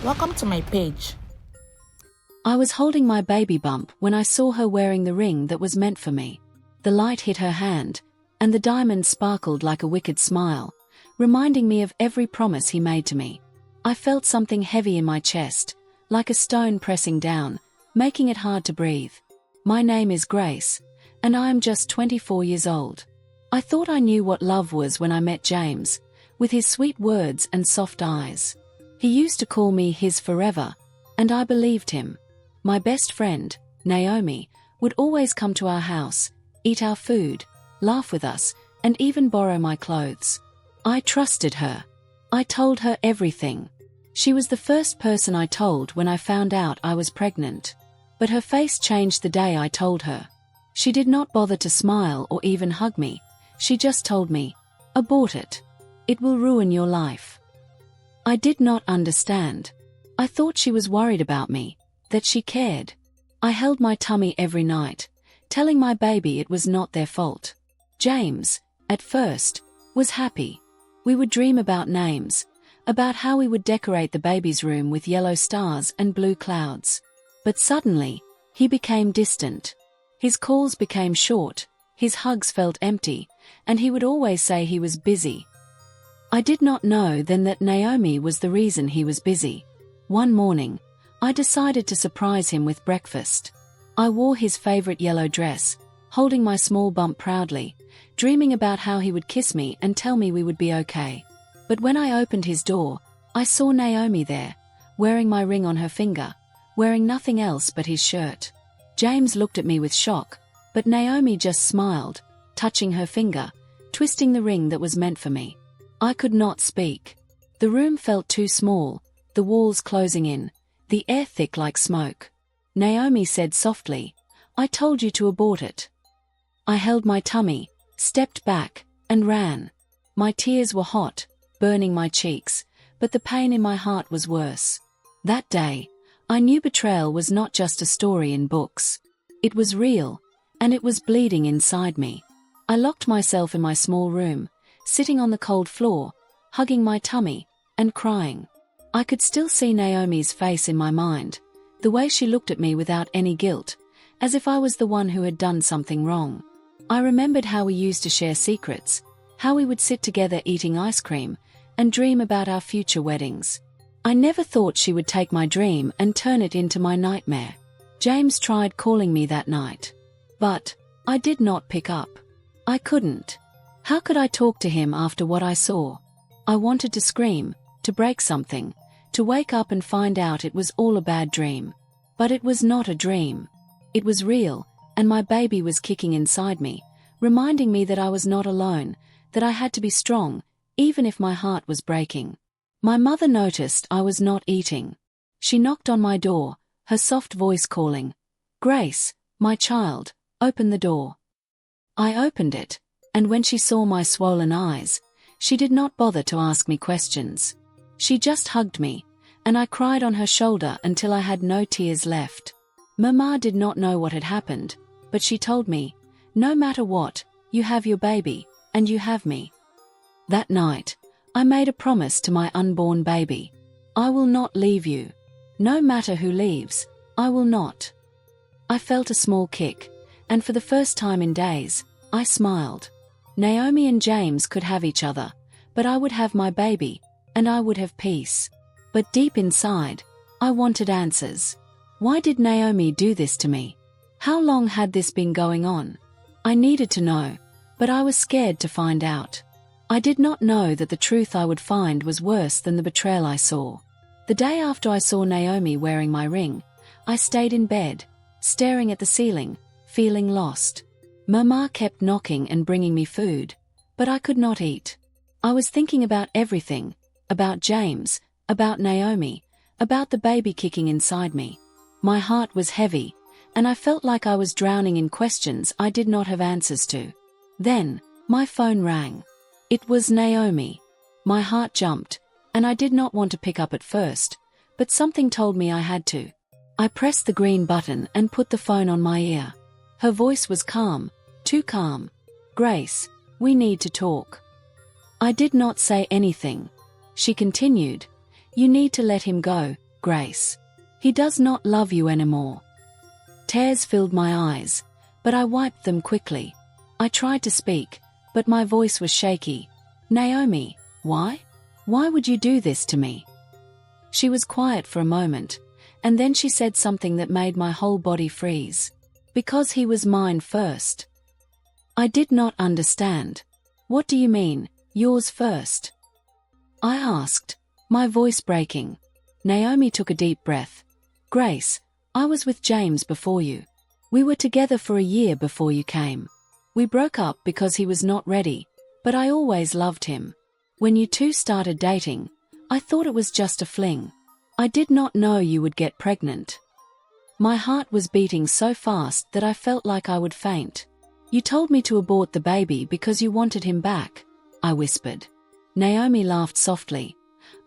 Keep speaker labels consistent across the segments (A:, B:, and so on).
A: Welcome to my page.
B: I was holding my baby bump when I saw her wearing the ring that was meant for me. The light hit her hand, and the diamond sparkled like a wicked smile, reminding me of every promise he made to me. I felt something heavy in my chest, like a stone pressing down, making it hard to breathe. My name is Grace, and I am just 24 years old. I thought I knew what love was when I met James, with his sweet words and soft eyes. He used to call me his forever, and I believed him. My best friend, Naomi, would always come to our house, eat our food, laugh with us, and even borrow my clothes. I trusted her. I told her everything. She was the first person I told when I found out I was pregnant. But her face changed the day I told her. She did not bother to smile or even hug me. She just told me, "Abort it. It will ruin your life." I did not understand. I thought she was worried about me, that she cared. I held my tummy every night, telling my baby it was not their fault. James, at first, was happy. We would dream about names, about how we would decorate the baby's room with yellow stars and blue clouds. But suddenly, he became distant. His calls became short, his hugs felt empty, and he would always say he was busy. I did not know then that Naomi was the reason he was busy. One morning, I decided to surprise him with breakfast. I wore his favorite yellow dress, holding my small bump proudly, dreaming about how he would kiss me and tell me we would be okay. But when I opened his door, I saw Naomi there, wearing my ring on her finger, wearing nothing else but his shirt. James looked at me with shock, but Naomi just smiled, touching her finger, twisting the ring that was meant for me. I could not speak. The room felt too small, the walls closing in, the air thick like smoke. Naomi said softly, "I told you to abort it." I held my tummy, stepped back, and ran. My tears were hot, burning my cheeks, but the pain in my heart was worse. That day, I knew betrayal was not just a story in books. It was real, and it was bleeding inside me. I locked myself in my small room, sitting on the cold floor, hugging my tummy, and crying. I could still see Naomi's face in my mind, the way she looked at me without any guilt, as if I was the one who had done something wrong. I remembered how we used to share secrets, how we would sit together eating ice cream, and dream about our future weddings. I never thought she would take my dream and turn it into my nightmare. James tried calling me that night. But I did not pick up. I couldn't. How could I talk to him after what I saw? I wanted to scream, to break something, to wake up and find out it was all a bad dream. But it was not a dream. It was real, and my baby was kicking inside me, reminding me that I was not alone, that I had to be strong, even if my heart was breaking. My mother noticed I was not eating. She knocked on my door, her soft voice calling, "Grace, my child, open the door." I opened it, and when she saw my swollen eyes, she did not bother to ask me questions. She just hugged me, and I cried on her shoulder until I had no tears left. Mama did not know what had happened, but she told me, "No matter what, you have your baby, and you have me." That night, I made a promise to my unborn baby. I will not leave you. No matter who leaves, I will not. I felt a small kick, and for the first time in days, I smiled. Naomi and James could have each other, but I would have my baby, and I would have peace. But deep inside, I wanted answers. Why did Naomi do this to me? How long had this been going on? I needed to know, but I was scared to find out. I did not know that the truth I would find was worse than the betrayal I saw. The day after I saw Naomi wearing my ring, I stayed in bed, staring at the ceiling, feeling lost. Mama kept knocking and bringing me food, but I could not eat. I was thinking about everything, about James, about Naomi, about the baby kicking inside me. My heart was heavy, and I felt like I was drowning in questions I did not have answers to. Then, my phone rang. It was Naomi. My heart jumped, and I did not want to pick up at first, but something told me I had to. I pressed the green button and put the phone on my ear. Her voice was calm, too calm. "Grace, we need to talk." I did not say anything. She continued, "You need to let him go, Grace. He does not love you anymore. Tears filled my eyes, but I wiped them quickly. I tried to speak, but my voice was shaky. Naomi, why? Why would you do this to me? She was quiet for a moment, and then she said something that made my whole body freeze. Because he was mine first. I did not understand. What do you mean, yours first? I asked, my voice breaking. Naomi took a deep breath. Grace, I was with James before you. We were together for a year before you came. We broke up because he was not ready, but I always loved him. When you two started dating, I thought it was just a fling. I did not know you would get pregnant. My heart was beating so fast that I felt like I would faint. You told me to abort the baby because you wanted him back, I whispered. Naomi laughed softly.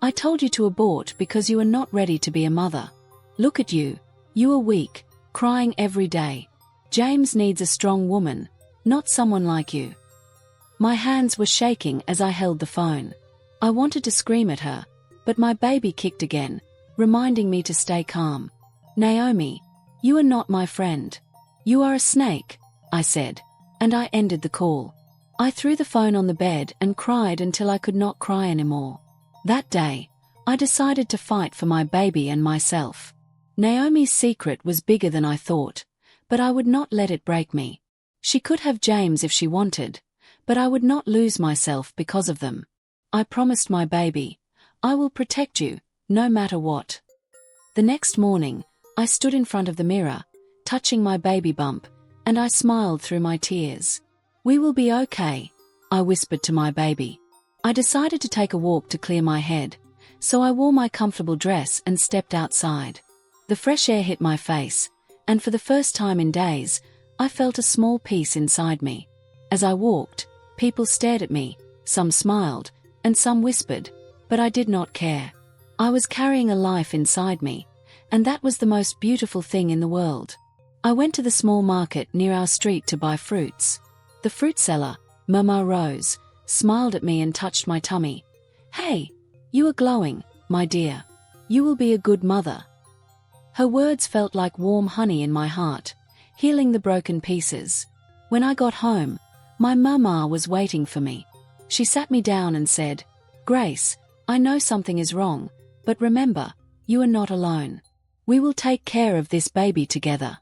B: I told you to abort because you are not ready to be a mother. Look at you. You are weak, crying every day. James needs a strong woman, not someone like you. My hands were shaking as I held the phone. I wanted to scream at her, but my baby kicked again, reminding me to stay calm. Naomi, you are not my friend. You are a snake, I said, and I ended the call. I threw the phone on the bed and cried until I could not cry anymore. That day, I decided to fight for my baby and myself. Naomi's secret was bigger than I thought, but I would not let it break me. She could have James if she wanted, but I would not lose myself because of them. I promised my baby, I will protect you, no matter what. The next morning, I stood in front of the mirror, touching my baby bump, and I smiled through my tears. We will be okay, I whispered to my baby. I decided to take a walk to clear my head, so I wore my comfortable dress and stepped outside. The fresh air hit my face, and for the first time in days, I felt a small peace inside me. As I walked, people stared at me, some smiled, and some whispered, but I did not care. I was carrying a life inside me, and that was the most beautiful thing in the world. I went to the small market near our street to buy fruits. The fruit seller, Mama Rose, smiled at me and touched my tummy. Hey, you are glowing, my dear. You will be a good mother. Her words felt like warm honey in my heart, healing the broken pieces. When I got home, my mama was waiting for me. She sat me down and said, Grace, I know something is wrong, but remember, you are not alone. We will take care of this baby together.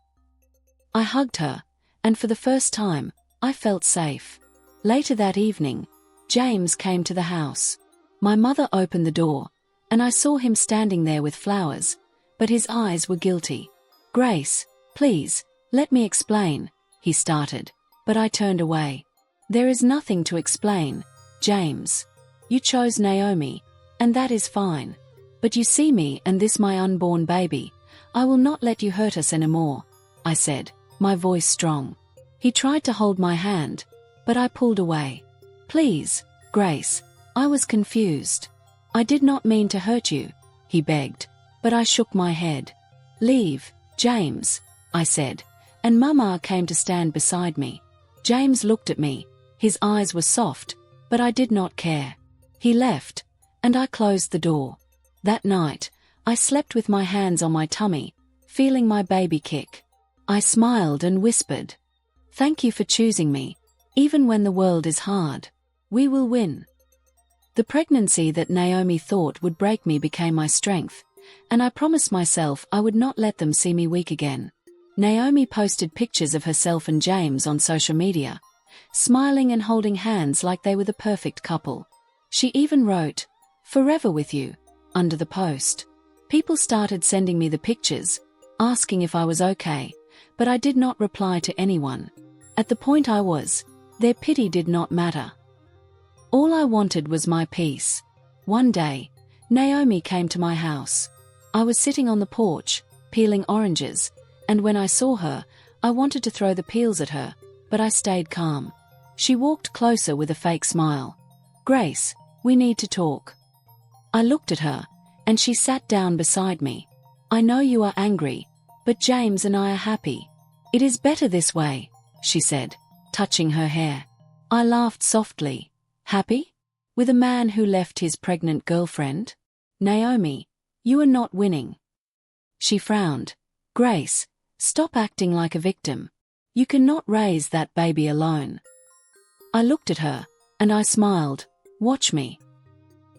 B: I hugged her, and for the first time, I felt safe. Later that evening, James came to the house. My mother opened the door, and I saw him standing there with flowers, but his eyes were guilty. Grace, please, let me explain, he started, but I turned away. There is nothing to explain, James. You chose Naomi, and that is fine. But you see me and this my unborn baby. I will not let you hurt us anymore, I said, my voice strong. He tried to hold my hand, but I pulled away. Please, Grace, I was confused. I did not mean to hurt you, he begged, but I shook my head. Leave, James, I said, and Mama came to stand beside me. James looked at me, his eyes were soft, but I did not care. He left, and I closed the door. That night, I slept with my hands on my tummy, feeling my baby kick. I smiled and whispered, Thank you for choosing me, even when the world is hard. We will win. The pregnancy that Naomi thought would break me became my strength, and I promised myself I would not let them see me weak again. Naomi posted pictures of herself and James on social media, smiling and holding hands like they were the perfect couple. She even wrote, Forever with you, under the post. People started sending me the pictures, asking if I was okay, but I did not reply to anyone. At the point I was, their pity did not matter. All I wanted was my peace. One day, Naomi came to my house. I was sitting on the porch, peeling oranges, and when I saw her, I wanted to throw the peels at her, but I stayed calm. She walked closer with a fake smile. Grace, we need to talk. I looked at her, and she sat down beside me. I know you are angry, but James and I are happy. It is better this way, she said, touching her hair. I laughed softly. Happy? With a man who left his pregnant girlfriend? Naomi, you are not winning. She frowned. Grace, stop acting like a victim. You cannot raise that baby alone. I looked at her, and I smiled. Watch me.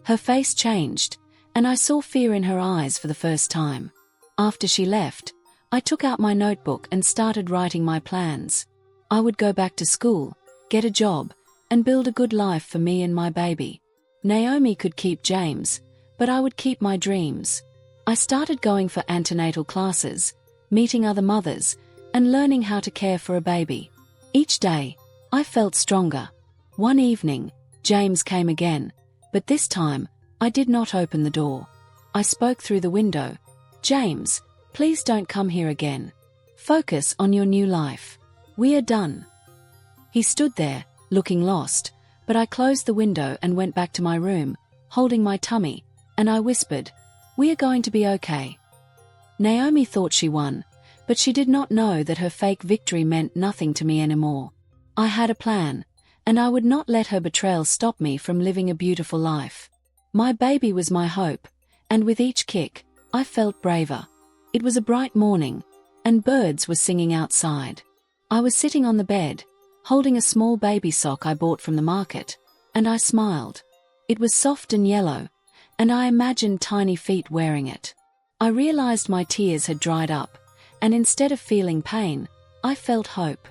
B: Her face changed, and I saw fear in her eyes for the first time. After she left, I took out my notebook and started writing my plans. I would go back to school, get a job, and build a good life for me and my baby. Naomi could keep James, but I would keep my dreams. I started going for antenatal classes, meeting other mothers, and learning how to care for a baby. Each day, I felt stronger. One evening, James came again, but this time, I did not open the door. I spoke through the window. James, please don't come here again. Focus on your new life. We are done. He stood there, looking lost, but I closed the window and went back to my room, holding my tummy, and I whispered, "We are going to be okay." Naomi thought she won, but she did not know that her fake victory meant nothing to me anymore. I had a plan, and I would not let her betrayal stop me from living a beautiful life. My baby was my hope, and with each kick, I felt braver. It was a bright morning, and birds were singing outside. I was sitting on the bed, holding a small baby sock I bought from the market, and I smiled. It was soft and yellow, and I imagined tiny feet wearing it. I realized my tears had dried up, and instead of feeling pain, I felt hope.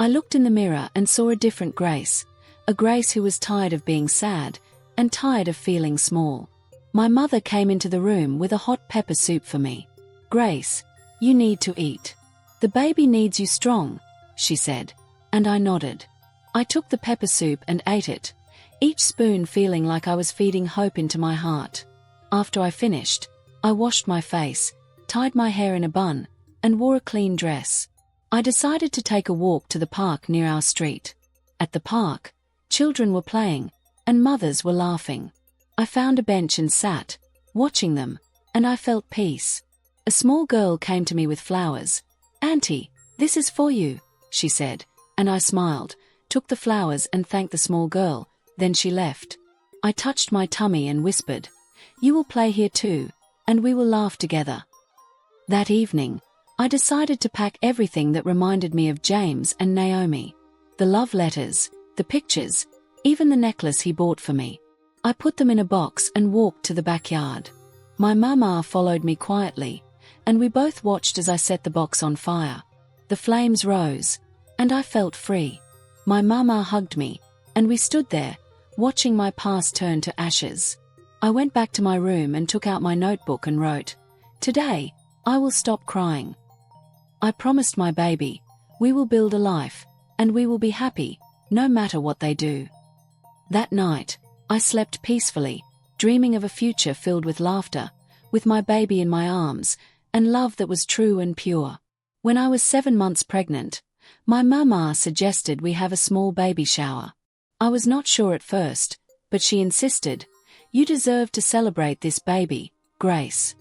B: I looked in the mirror and saw a different Grace, a Grace who was tired of being sad and tired of feeling small. My mother came into the room with a hot pepper soup for me. "Grace, you need to eat. The baby needs you strong," she said, and I nodded. I took the pepper soup and ate it, each spoon feeling like I was feeding hope into my heart. After I finished, I washed my face, tied my hair in a bun, and wore a clean dress. I decided to take a walk to the park near our street. At the park, children were playing, and mothers were laughing. I found a bench and sat, watching them, and I felt peace. A small girl came to me with flowers. "Auntie, this is for you," she said, and I smiled, took the flowers and thanked the small girl, then she left. I touched my tummy and whispered, "You will play here too, and we will laugh together." That evening, I decided to pack everything that reminded me of James and Naomi. The love letters, the pictures, even the necklace he bought for me. I put them in a box and walked to the backyard. My mama followed me quietly, and we both watched as I set the box on fire. The flames rose, and I felt free. My mama hugged me, and we stood there, watching my past turn to ashes. I went back to my room and took out my notebook and wrote, "Today, I will stop crying. I promised my baby, we will build a life, and we will be happy, no matter what they do." That night, I slept peacefully, dreaming of a future filled with laughter, with my baby in my arms, and love that was true and pure. When I was 7 months pregnant, my mama suggested we have a small baby shower. I was not sure at first, but she insisted, "You deserve to celebrate this baby, Grace."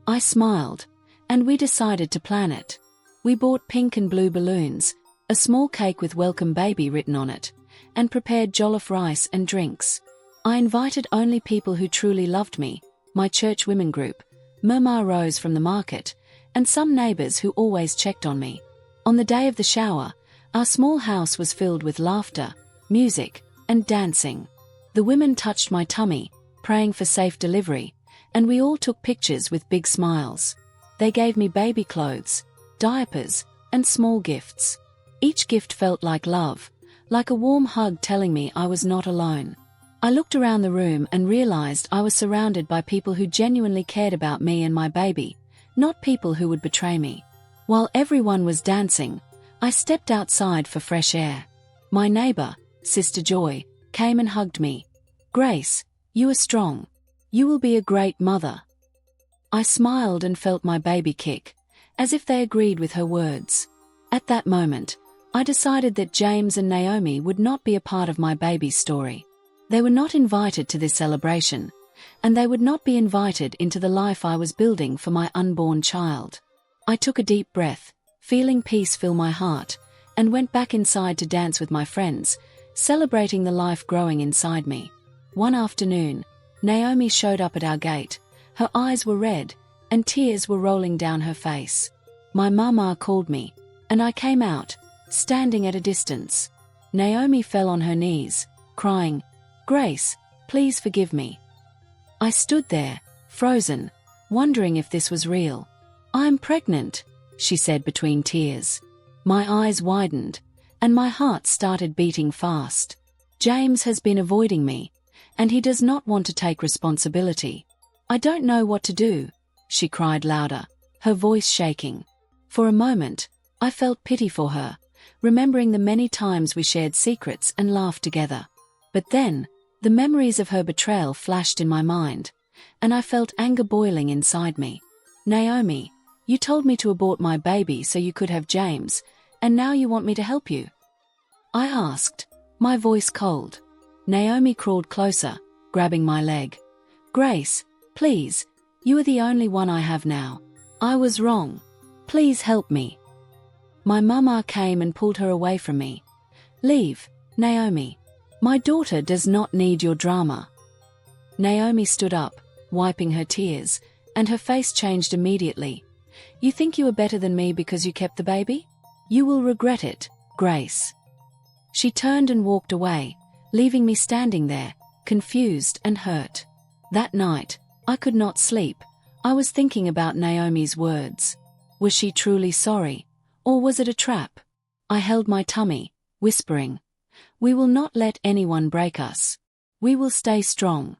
B: I smiled, and we decided to plan it. We bought pink and blue balloons, a small cake with "Welcome Baby" written on it, and prepared jollof rice and drinks. I invited only people who truly loved me, my church women group, Mama Rose from the market, and some neighbors who always checked on me. On the day of the shower, our small house was filled with laughter, music, and dancing. The women touched my tummy, praying for safe delivery, and we all took pictures with big smiles. They gave me baby clothes, diapers, and small gifts. Each gift felt like love, like a warm hug telling me I was not alone. I looked around the room and realized I was surrounded by people who genuinely cared about me and my baby, not people who would betray me. While everyone was dancing, I stepped outside for fresh air. My neighbor, Sister Joy, came and hugged me. "Grace, you are strong. You will be a great mother." I smiled and felt my baby kick, as if they agreed with her words. At that moment, I decided that James and Naomi would not be a part of my baby's story. They were not invited to this celebration, and they would not be invited into the life I was building for my unborn child. I took a deep breath, feeling peace fill my heart, and went back inside to dance with my friends, celebrating the life growing inside me. One afternoon, Naomi showed up at our gate. Her eyes were red, and tears were rolling down her face. My mama called me, and I came out, standing at a distance. Naomi fell on her knees, crying, "Grace, please forgive me." I stood there, frozen, wondering if this was real. "I'm pregnant," she said between tears. My eyes widened, and my heart started beating fast. James has been avoiding me, and he does not want to take responsibility. "I don't know what to do," she cried louder, her voice shaking. For a moment, I felt pity for her, remembering the many times we shared secrets and laughed together. But then, the memories of her betrayal flashed in my mind, and I felt anger boiling inside me. "Naomi, you told me to abort my baby so you could have James, and now you want me to help you?" I asked, my voice cold. Naomi crawled closer, grabbing my leg. "Grace, please, you are the only one I have now. I was wrong. Please help me." My mama came and pulled her away from me. "Leave, Naomi. My daughter does not need your drama." Naomi stood up, wiping her tears, and her face changed immediately. "You think you are better than me because you kept the baby? You will regret it, Grace." She turned and walked away, leaving me standing there, confused and hurt. That night, I could not sleep. I was thinking about Naomi's words. Was she truly sorry, or was it a trap? I held my tummy, whispering, "We will not let anyone break us. We will stay strong."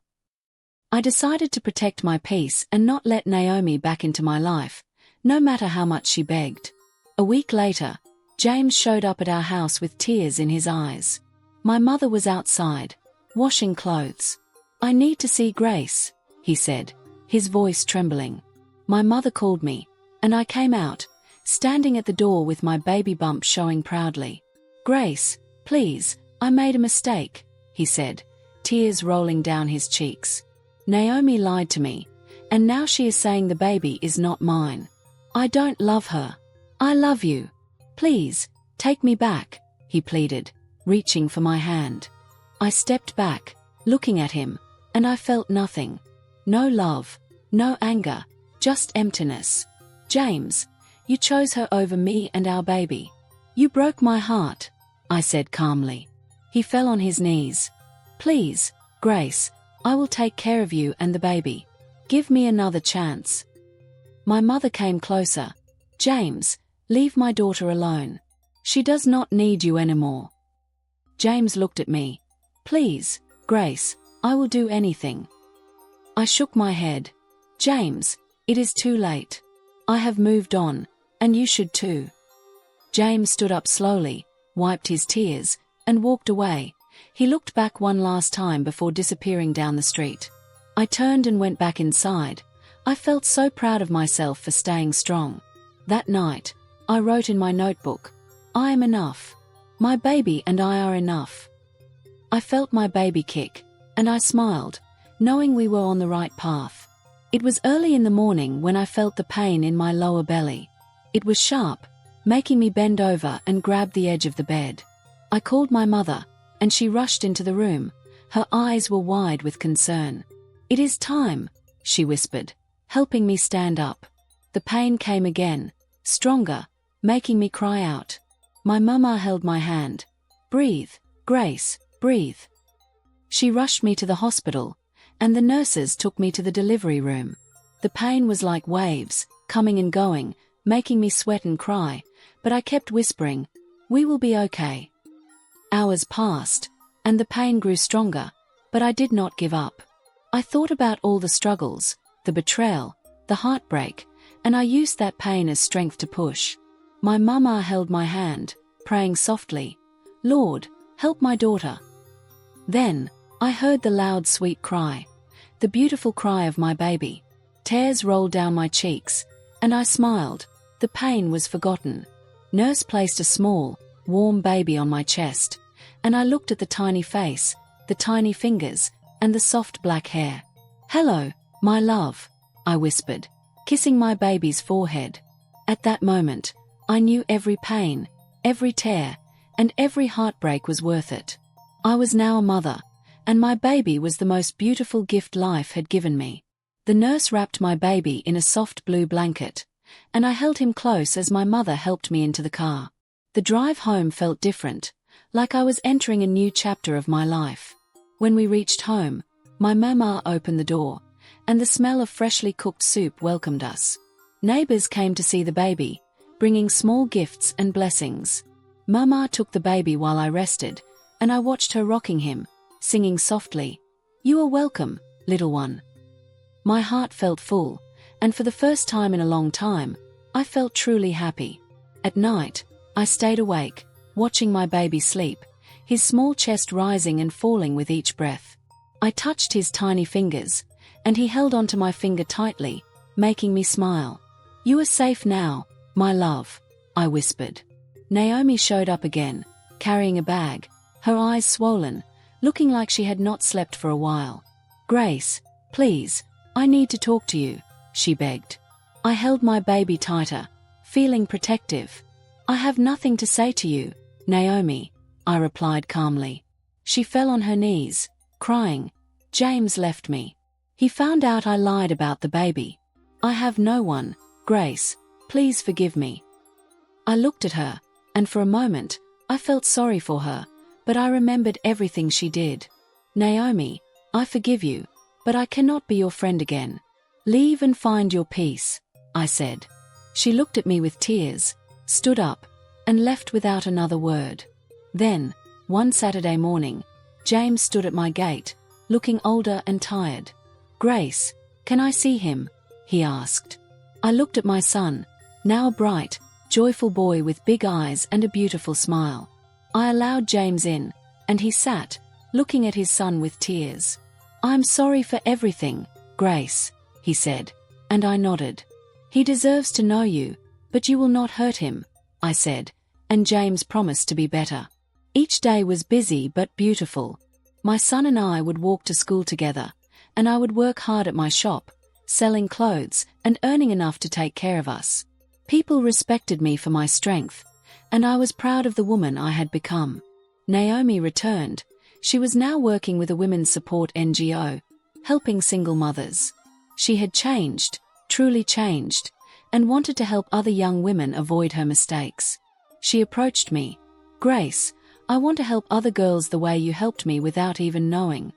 B: I decided to protect my peace and not let Naomi back into my life, no matter how much she begged. A week later, James showed up at our house with tears in his eyes. My mother was outside, washing clothes. "I need to see Grace," he said, his voice trembling. My mother called me, and I came out, standing at the door with my baby bump showing proudly. "Grace, please, I made a mistake," he said, tears rolling down his cheeks. "Naomi lied to me, and now she is saying the baby is not mine. I don't love her. I love you. Please, take me back," he pleaded, reaching for my hand. I stepped back, looking at him, and I felt nothing. No love, no anger, just emptiness. "James, you chose her over me and our baby. You broke my heart," I said calmly. He fell on his knees. "Please, Grace, I will take care of you and the baby. Give me another chance." My mother came closer. "James, leave my daughter alone. She does not need you anymore." James looked at me. "Please, Grace, I will do anything." I shook my head. "James, it is too late. I have moved on, and you should too." James stood up slowly, wiped his tears, and walked away. He looked back one last time before disappearing down the street. I turned and went back inside. I felt so proud of myself for staying strong. That night, I wrote in my notebook, "I am enough. My baby and I are enough." I felt my baby kick, and I smiled, knowing we were on the right path. It was early in the morning when I felt the pain in my lower belly. It was sharp, making me bend over and grab the edge of the bed. I called my mother, and she rushed into the room. Her eyes were wide with concern. "It is time," she whispered, helping me stand up. The pain came again, stronger, making me cry out. My mama held my hand. "Breathe, Grace, breathe." She rushed me to the hospital, and the nurses took me to the delivery room. The pain was like waves, coming and going, making me sweat and cry, but I kept whispering, "We will be okay." Hours passed, and the pain grew stronger, but I did not give up. I thought about all the struggles, the betrayal, the heartbreak, and I used that pain as strength to push. My mama held my hand, praying softly, "Lord, help my daughter." Then, I heard the loud sweet cry, the beautiful cry of my baby. Tears rolled down my cheeks, and I smiled. The pain was forgotten. Nurse placed a small, warm baby on my chest, and I looked at the tiny face, the tiny fingers, and the soft black hair. "Hello, my love," I whispered, kissing my baby's forehead. At that moment, I knew every pain, every tear, and every heartbreak was worth it. I was now a mother, and my baby was the most beautiful gift life had given me. The nurse wrapped my baby in a soft blue blanket, and I held him close as my mother helped me into the car. The drive home felt different, like I was entering a new chapter of my life. When we reached home, my mama opened the door, and the smell of freshly cooked soup welcomed us. Neighbors came to see the baby, bringing small gifts and blessings. Mama took the baby while I rested, and I watched her rocking him, singing softly, "You are welcome, little one." My heart felt full, and for the first time in a long time, I felt truly happy. At night, I stayed awake, watching my baby sleep, his small chest rising and falling with each breath. I touched his tiny fingers, and he held onto my finger tightly, making me smile. "You are safe now, my love," I whispered. Naomi showed up again, carrying a bag, her eyes swollen, looking like she had not slept for a while. "Grace, please, I need to talk to you," she begged. I held my baby tighter, feeling protective. "I have nothing to say to you, Naomi," I replied calmly. She fell on her knees, crying. "James left me. He found out I lied about the baby. I have no one, Grace, please forgive me." I looked at her, and for a moment, I felt sorry for her, but I remembered everything she did. "Naomi, I forgive you, but I cannot be your friend again. Leave and find your peace," I said. She looked at me with tears, stood up, and left without another word. Then, one Saturday morning, James stood at my gate, looking older and tired. "Grace, can I see him?" he asked. I looked at my son, now a bright, joyful boy with big eyes and a beautiful smile. I allowed James in, and he sat, looking at his son with tears. "I'm sorry for everything, Grace," he said, and I nodded. "He deserves to know you, but you will not hurt him," I said, and James promised to be better. Each day was busy but beautiful. My son and I would walk to school together, and I would work hard at my shop, selling clothes and earning enough to take care of us. People respected me for my strength, and I was proud of the woman I had become. Naomi returned. She was now working with a women's support NGO, helping single mothers. She had changed, truly changed, and wanted to help other young women avoid her mistakes. She approached me. "Grace, I want to help other girls the way you helped me without even knowing."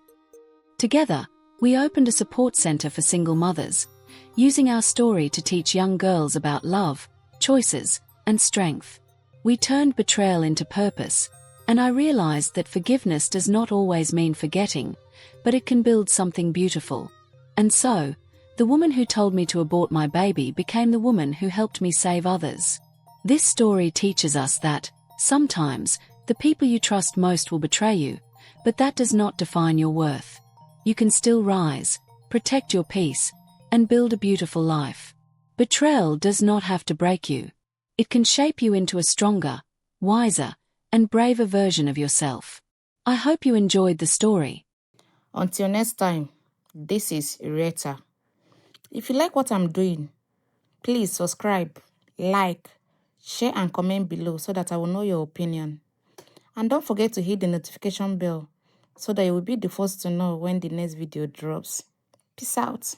B: Together, we opened a support center for single mothers, using our story to teach young girls about love, choices, and strength. We turned betrayal into purpose, and I realized that forgiveness does not always mean forgetting, but it can build something beautiful. And so, the woman who told me to abort my baby became the woman who helped me save others. This story teaches us that, sometimes, the people you trust most will betray you, but that does not define your worth. You can still rise, protect your peace, and build a beautiful life. Betrayal does not have to break you. It can shape you into a stronger, wiser, and braver version of yourself. I hope you enjoyed the story.
A: Until next time, this is Rietta. If you like what I'm doing, please subscribe, like, share and comment below so that I will know your opinion. And don't forget to hit the notification bell so that you will be the first to know when the next video drops. Peace out.